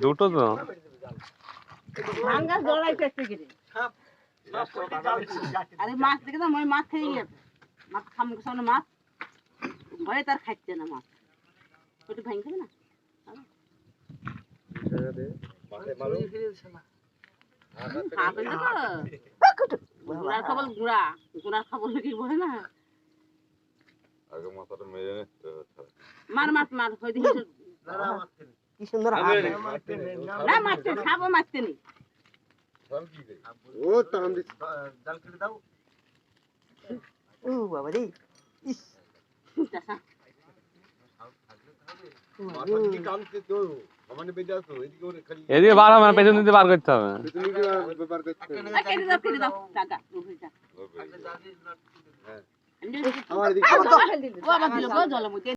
দুটো তো ভাঙ্গা জড়াইতে একটু করে আরে মাছ দেখে তো মই মাছ খেয়ে গেছে মাছ খামুক সামনে মাছ ভয়ে তার খাইছে না মাছ ওটা ভাঙে খাবে না খাবে না তো গুড়ার খাবল গুড়ার খাবল কি বলে না আগে মাথাটা মেরে মার মার মার হই দিস কি সুন্দর হাত না মারতে খাবো মারতে নি ও টান দিচ্ছে জাল কেটে দাও ও বাবা রে ইস মাথা কি টানতে তো আমানে বেজে আসো এদিকে ওরে খালি এদিকে বার হবে না পেছন দিতে বার করতে হবে তুমি কি ব্যাপার করতে কেটে দাও টাকা রুফে যা আমার এদিকে ও আমার দিল জল মুতে